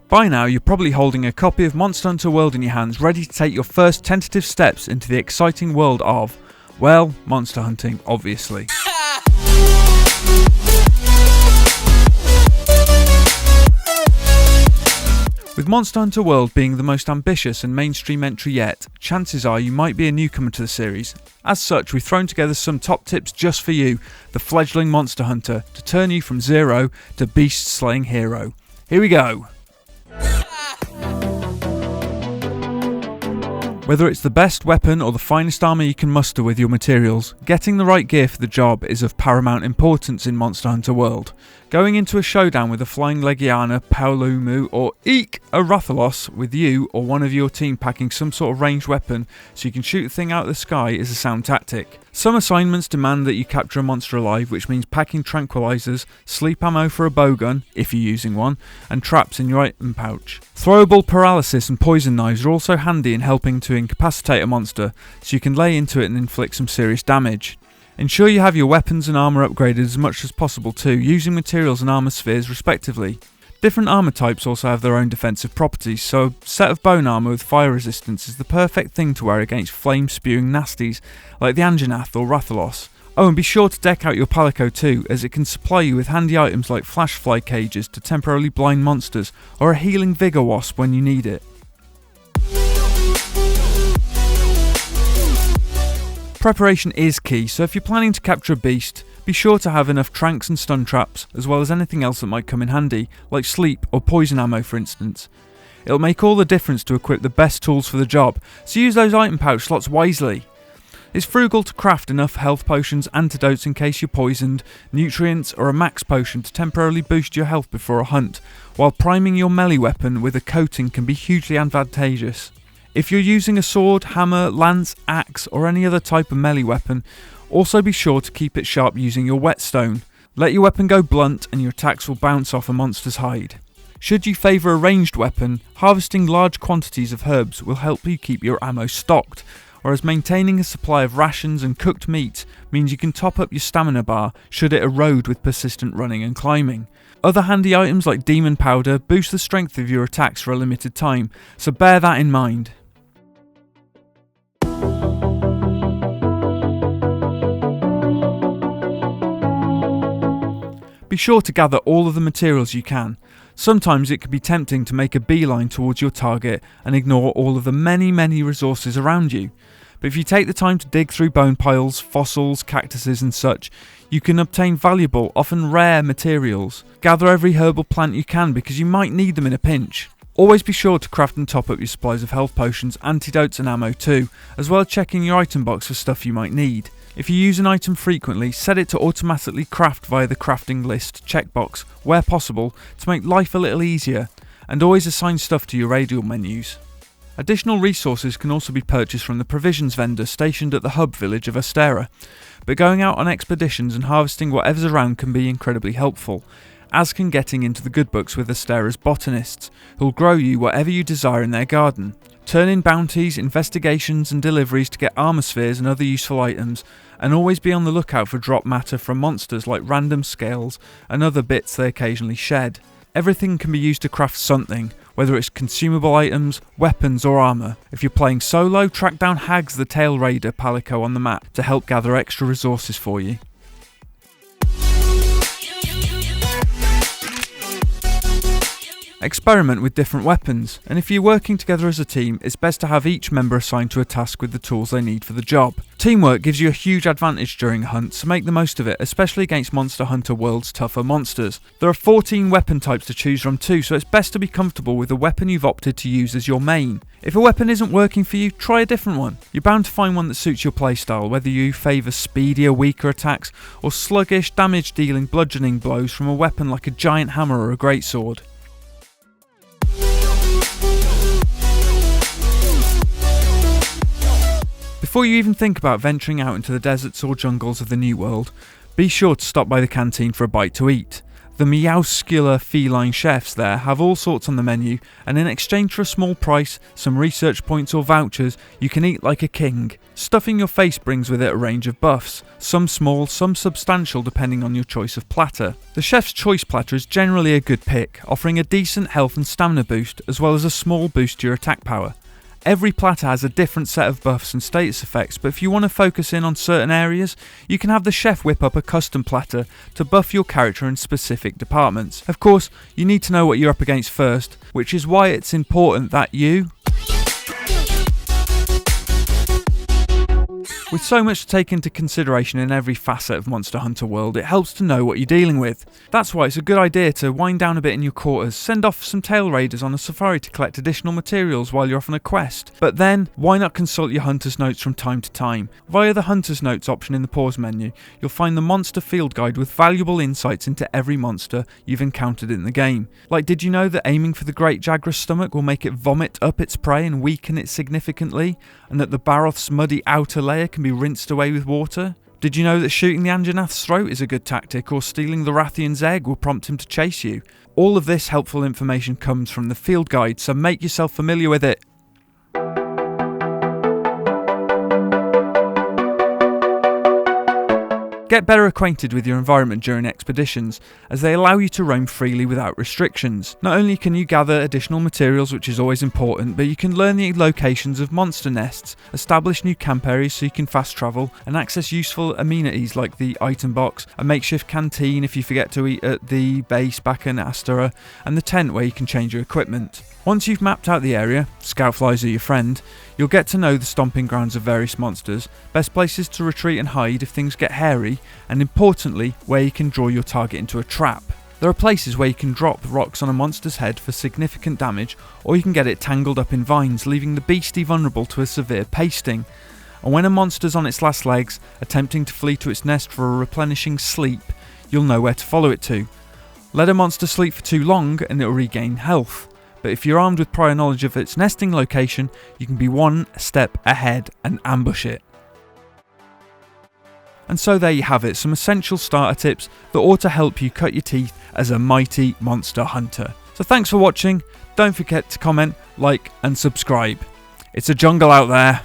By now, you're probably holding a copy of Monster Hunter World in your hands, ready to take your first tentative steps into the exciting world of, well, monster hunting, obviously. With Monster Hunter World being the most ambitious and mainstream entry yet, chances are you might be a newcomer to the series. As such, we've thrown together some top tips just for you, the fledgling monster hunter, to turn you from zero to beast-slaying hero. Here we go! Whether it's the best weapon or the finest armour you can muster with your materials, getting the right gear for the job is of paramount importance in Monster Hunter World. Going into a showdown with a Flying Legiana, Paolumu or eek, a Rathalos with you or one of your team packing some sort of ranged weapon so you can shoot the thing out of the sky is a sound tactic. Some assignments demand that you capture a monster alive, which means packing tranquilizers, sleep ammo for a bowgun, if you're using one, and traps in your item pouch. Throwable paralysis and poison knives are also handy in helping to incapacitate a monster, so you can lay into it and inflict some serious damage. Ensure you have your weapons and armour upgraded as much as possible too, using materials and armour spheres respectively. Different armour types also have their own defensive properties, so a set of bone armour with fire resistance is the perfect thing to wear against flame-spewing nasties like the Anjanath or Rathalos. Oh, and be sure to deck out your Palico too, as it can supply you with handy items like flash fly cages to temporarily blind monsters, or a healing Vigor Wasp when you need it. Preparation is key, so if you're planning to capture a beast, be sure to have enough tranks and stun traps, as well as anything else that might come in handy, like sleep or poison ammo for instance. It'll make all the difference to equip the best tools for the job, so use those item pouch slots wisely. It's frugal to craft enough health potions, antidotes in case you're poisoned, nutrients or a max potion to temporarily boost your health before a hunt, while priming your melee weapon with a coating can be hugely advantageous. If you're using a sword, hammer, lance, axe or any other type of melee weapon, also be sure to keep it sharp using your whetstone. Let your weapon go blunt and your attacks will bounce off a monster's hide. Should you favour a ranged weapon, harvesting large quantities of herbs will help you keep your ammo stocked, whereas maintaining a supply of rations and cooked meat means you can top up your stamina bar should it erode with persistent running and climbing. Other handy items like demon powder boost the strength of your attacks for a limited time, so bear that in mind. Be sure to gather all of the materials you can. Sometimes it can be tempting to make a beeline towards your target and ignore all of the many resources around you. But if you take the time to dig through bone piles, fossils, cactuses and such, you can obtain valuable, often rare materials. Gather every herbal plant you can because you might need them in a pinch. Always be sure to craft and top up your supplies of health potions, antidotes and ammo too, as well as checking your item box for stuff you might need. If you use an item frequently, set it to automatically craft via the crafting list checkbox where possible to make life a little easier, and always assign stuff to your radial menus. Additional resources can also be purchased from the provisions vendor stationed at the hub village of Astera, but going out on expeditions and harvesting whatever's around can be incredibly helpful, as can getting into the good books with Astera's botanists, who'll grow you whatever you desire in their garden. Turn in bounties, investigations and deliveries to get armour spheres and other useful items, and always be on the lookout for drop matter from monsters like random scales and other bits they occasionally shed. Everything can be used to craft something, whether it's consumable items, weapons or armour. If you're playing solo, track down Hags the Tail Raider Palico on the map to help gather extra resources for you. Experiment with different weapons, and if you're working together as a team, it's best to have each member assigned to a task with the tools they need for the job. Teamwork gives you a huge advantage during a hunt, so make the most of it, especially against Monster Hunter World's tougher monsters. There are 14 weapon types to choose from too, so it's best to be comfortable with the weapon you've opted to use as your main. If a weapon isn't working for you, try a different one. You're bound to find one that suits your playstyle, whether you favour speedier, weaker attacks, or sluggish, damage-dealing, bludgeoning blows from a weapon like a giant hammer or a greatsword. Before you even think about venturing out into the deserts or jungles of the New World, be sure to stop by the Canteen for a bite to eat. The meowscular feline chefs there have all sorts on the menu, and in exchange for a small price, some research points or vouchers, you can eat like a king. Stuffing your face brings with it a range of buffs, some small, some substantial depending on your choice of platter. The chef's choice platter is generally a good pick, offering a decent health and stamina boost, as well as a small boost to your attack power. Every platter has a different set of buffs and status effects, but if you want to focus in on certain areas, you can have the chef whip up a custom platter to buff your character in specific departments. Of course, you need to know what you're up against first, which is why it's important that you... With so much to take into consideration in every facet of Monster Hunter World, it helps to know what you're dealing with. That's why it's a good idea to wind down a bit in your quarters, send off some tail raiders on a safari to collect additional materials while you're off on a quest. But then, why not consult your Hunter's Notes from time to time? Via the Hunter's Notes option in the pause menu, you'll find the Monster Field Guide with valuable insights into every monster you've encountered in the game. Like, did you know that aiming for the Great Jagra's stomach will make it vomit up its prey and weaken it significantly? And that the Baroth's muddy outer layer can be rinsed away with water? Did you know that shooting the Anjanath's throat is a good tactic, or stealing the Rathian's egg will prompt him to chase you? All of this helpful information comes from the field guide, so make yourself familiar with it. Get better acquainted with your environment during expeditions, as they allow you to roam freely without restrictions. Not only can you gather additional materials, which is always important, but you can learn the locations of monster nests, establish new camp areas so you can fast travel, and access useful amenities like the item box, a makeshift canteen if you forget to eat at the base back in Astera, and the tent where you can change your equipment. Once you've mapped out the area, scoutflies are your friend, you'll get to know the stomping grounds of various monsters, best places to retreat and hide if things get hairy, and importantly, where you can draw your target into a trap. There are places where you can drop rocks on a monster's head for significant damage, or you can get it tangled up in vines, leaving the beastie vulnerable to a severe pasting. And when a monster's on its last legs, attempting to flee to its nest for a replenishing sleep, you'll know where to follow it to. Let a monster sleep for too long and it will regain health. But if you're armed with prior knowledge of its nesting location, you can be one step ahead and ambush it. And so there you have it, some essential starter tips that ought to help you cut your teeth as a mighty monster hunter. So thanks for watching, don't forget to comment, like and subscribe. It's a jungle out there.